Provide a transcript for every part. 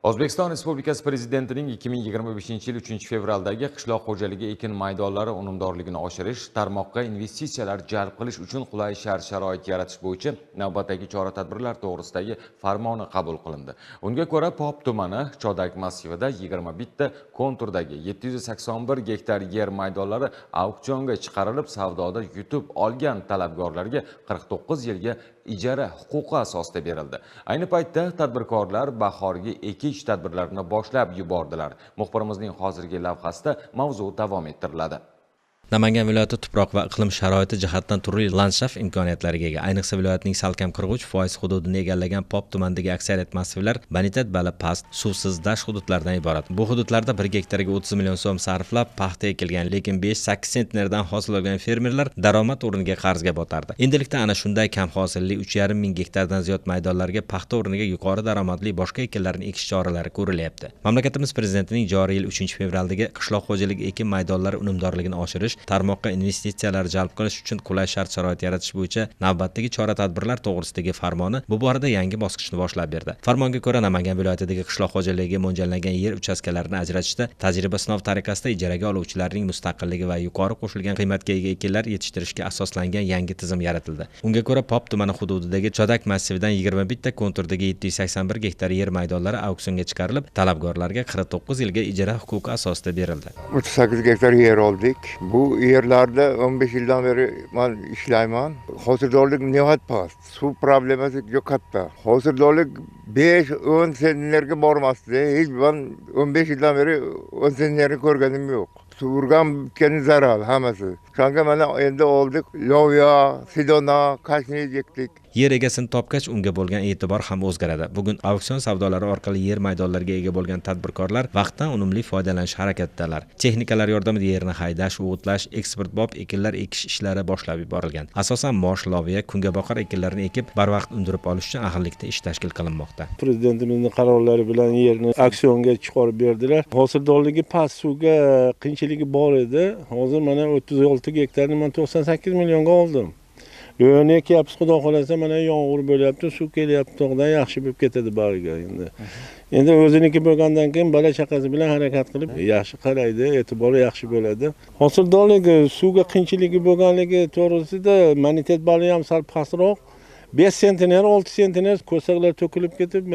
O'zbekiston Respublikasi Prezidentining 2025-yil 3-fevraldagi qishloq xo'jaligi ekin maydonlari unumdorligini oshirish, tarmoqqa investitsiyalar jalb qilish uchun qulay shart-sharoit yaratish bo'yicha navbatdagi chora-tadbirlar to'g'risidagi farmoni qabul qilindi. Unga ko'ra, Pop tumani Chodak massivida 21 ta konturdagi 781 gektar yer maydonlari auksionga chiqarilib, savdoda yutib olgan talabgorlarga 49 yilga ijara huquqi asosida berildi. Ayni paytda tadbirkorlar bahorgi ekish tadbirlarini boshlab yubordilar. Muxbirimizning hozirgi lavhasida mavzu davom ettiriladi. Namangan viloyati tuproq va iqlim sharoiti jihatdan turli landshaft imkoniyatlariga ega. Ayniqsa viloyatning salkam 43% hududini egallagan Pop tumanidagi aksariyat massivlar bonitet bali past, suvsiz dasht hududlardan iborat. Bu hududlarda 1 gektarga 30 million so'm sarflab paxta ekilgan, lekin 5-8 sentnerdan hosil olgan fermerlar daromad o'rniga qarzga botardi. Endilikda ana shunday kam hosilli 3,5 ming gektardan ziyod maydonlarga paxta o'rniga yuqori daromadli boshqa ekinlarni ekish choralari ko'rilyapti. Mamlakatimiz prezidentining joriy yil 3-fevraldagi qishloq xo'jaligi ekin maydonlari unumdorligini oshirish, tarmoqqa investitsiyalar jalb qilish uchun qulay shart-sharoit yaratish bo'yicha navbatdagi chora-tadbirlar to'g'risidagi farmoni bu borada yangi bosqichni boshlab berdi. Farmonga ko'ra, Namangan viloyatidagi qishloq xo'jaligiga mo'ljallangan yer uchastkalarini ajratishda tajriba sinov tariqasida ijaraga oluvchilarning mustaqilligi va yuqori qo'shilgan qiymatga ega ekinlar yetishtirishga asoslangan yangi tizim yaratildi. Unga ko'ra, Pop tumani hududidagi Chodak massividan 21 ta konturdagi 781 gektar yer maydonlari auksionga chiqarilib, talabgorlarga 49 yilga ijara huquqi asosida berildi. 38 gektar yer oldik. Bu yerlarda 15 yildan beri men ishlayman. Hosildorlik nihoyat past. Suv problemasi juda katta. Hosildorlik 5-10 sentnerga bormasdi. Hech ben 15 yildan beri 10 sentnerni ko'rganim yo'q. Sug'urgan bitgani zarar hammasi. Shunga mana endi oldik. Lovya, sidona, kashni ekdik. Yer egasini topgach, unga bo'lgan e'tibor ham o'zgaradi. Bugun auksion savdolari orqali yer maydonlariga ega bo'lgan tadbirkorlar vaqtdan unumli foydalanish harakatidalar. Texnikalar yordamida yerni haydash, o'g'itlash, eksportbop ekinlar ekish ishlari boshlab yuborilgan. Asosan mosh, loviya, kungaboqar ekinlarni ekib, barvaqt undirib olish uchun ahillikda ish tashkil qilinmoqda. Prezidentimizning qarorlari bilan yerni auksionga chiqarib berdilar. Hosildorligi past, suvga qiyinchiligi bor edi. Hozir mana 36 gektarni men 98 millionga oldim. Yo'ni ekyapmiz, xudo xolasa mana yomg'ir bo'lyapti, suv kelyapti, tog'dan yaxshi bo'lib ketadi bariga endi. Endi o'ziniki bo'lgandan keyin bola chaqasi bilan harakat qilib yaxshi qaraydi, e'tibori yaxshi bo'ladi. Hosildorligi suvga qiyinchiligi bo'lganligi to'g'risida bonitet bali ham sal pastroq. 5 sentner, 6 sentner ko'saklar to'kilib ketib,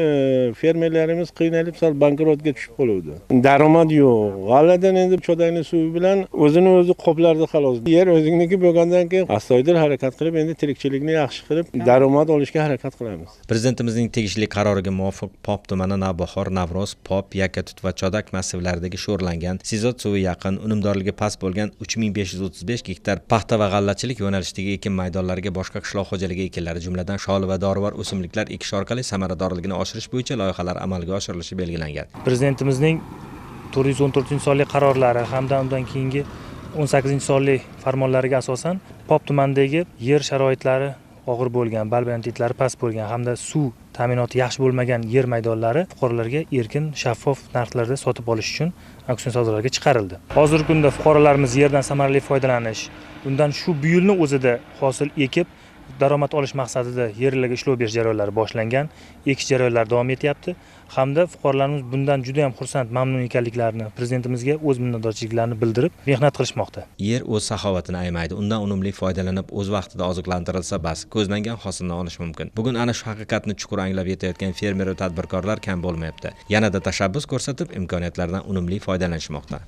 fermerlarimiz qiynalib, sal bankrotga tushib qoluvdi. Daromad yo'q. G'alladan endi Chodakning suvi bilan o'zini o'zi qoplardi xolos. Yer o'zingniki bo'lgandan keyin astoydil harakat qilib, endi tirikchilikni yaxshi qilib, daromad olishga harakat qilamiz. Prezidentimizning tegishli qaroriga muvofiq Pop tumani Navbahor, Navro'z, Pop, Yakatut va Chodak massivlaridagi sho'rlangan, sizot suvi yaqin, unumdorligi past bo'lgan 3535 gektar paxta va g'allachilik yo'nalishidagi ekin maydonlariga boshqa qishloq xo'jaligi ekinlari jumladan sholi va dorivor o'simliklar ekish orqali samaradorligini oshirish bo'yicha loyihalar amalga oshirilishi belgilangan. Prezidentimizning 414-sonli qarorlari hamda undan keyingi 18-sonli farmonlariga asosan Pop tumanidagi yer sharoitlari og'ir bo'lgan, balbandliklari past bo'lgan hamda suv ta'minoti yaxshi bo'lmagan yer maydonlari fuqarolarga erkin, shaffof narxlarda sotib olish uchun auksion savdolarga chiqarildi. Hozirgi kunda fuqarolarimiz yerdan samarali foydalanish, undan shu bu yilning o'zida hosil ekib daromad olish maqsadida yerlarga ishlov berish jarayonlari boshlangan, ekish jarayonlari davom etyapti hamda fuqarolarimiz bundan juda ham xursand, mamnun ekanliklarini, prezidentimizga o'z minnatdorchiliklarini bildirib, mehnat qilishmoqda. Yer o'z saxovatini aymaydi. Undan unumli foydalanib, o'z vaqtida oziqlantirilsa bas, ko'zlangan hosilni olish mumkin. Bugun ana shu haqiqatni chuqur anglab yetayotgan fermer va tadbirkorlar kam bo'lmayapti. Yanada tashabbus ko'rsatib, imkoniyatlardan unumli foydalanishmoqda.